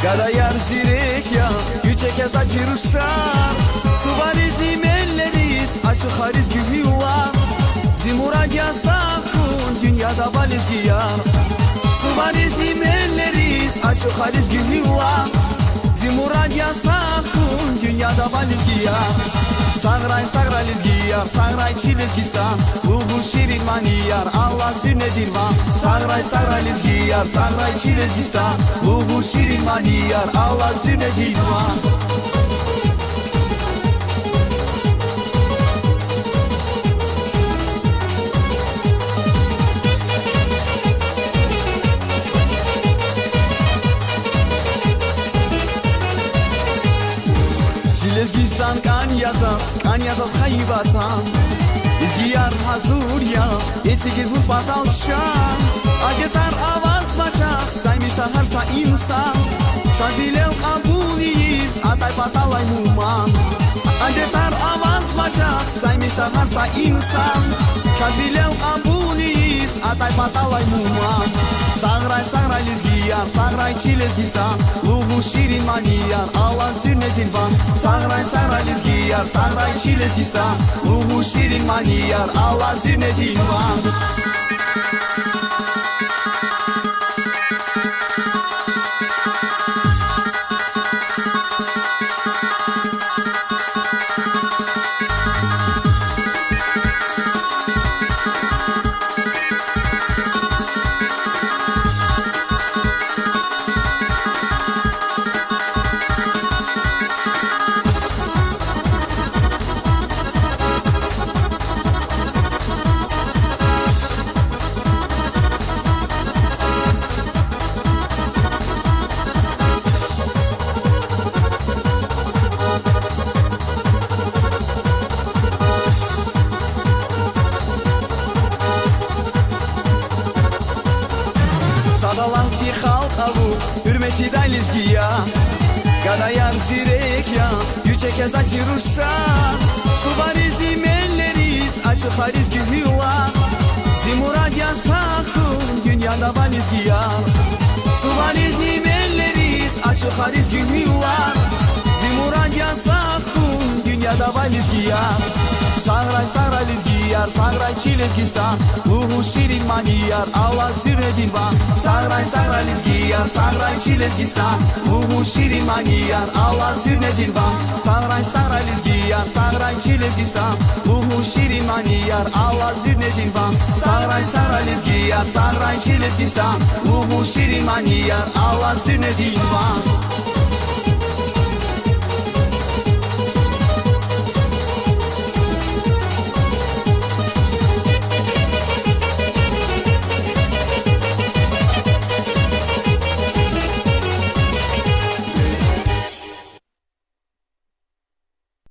Karayar zirek ya, yüçekez açırışar. Suvarizli melleriz, açık hariz gühüva. Zimurad yasakun, dünyada valiz giyar. Suvarizli melleriz, açık hariz gühüva. Zimurad yasakun, dünyada valiz giyar. Sangray sagraliz giyar, sangray çiliz gistan. Uğur şirin maniyar, Allah sünnetir van. Sangray sagraliz giyar, sangray çiliz gistan. Uğur şirin maniyar, Allah sünnetir van. Lezgistan kan yazas hayvatan. İzgiyar hazur ya, etsigiz bu patalşan. Agetar avaz maçak, saymışta harsa insan. Şadilev abuliyiz, atay patalay muman. Agetar avaz maçak, saymışta harsa insan. Şadilev abuliyiz, atay patalay muman. Sangray sangray lizgiyar, sangray çilezgistan. Uğur şirin maniyar, Allah sünnetin van. Sangray sangray lizgiyar, sangray çilezgistan. Uğur şirin maniyar, Allah sünnetin van. Sadalanki halk avu, hürmeti dalizgiya. Karayar zirek ya, yüçekez açırışa. Suvarizli melleriz, açık hariz gühüva. Zimurad yasakun, dünyada valiz giyar. Suvarizli melleriz, açık hariz gühüva. Zimurad yasakun, dünyada valiz giyar. Sangray sangray lizgiyar, sangray çilezgistan. Uğur şirin maniyar, Allah sünnetin van. Sangray sangray lizgiyar, sangray çilezgistan. Uğur şirin maniyar, Allah sünnetin van. Sangray sangray lizgiyar, sangray çilezgistan. Uğur şirin maniyar, Allah sünnetin van. Sangray sangray lizgiyar, sangray çilezgistan. Uğur şirin maniyar, Allah sünnetin van.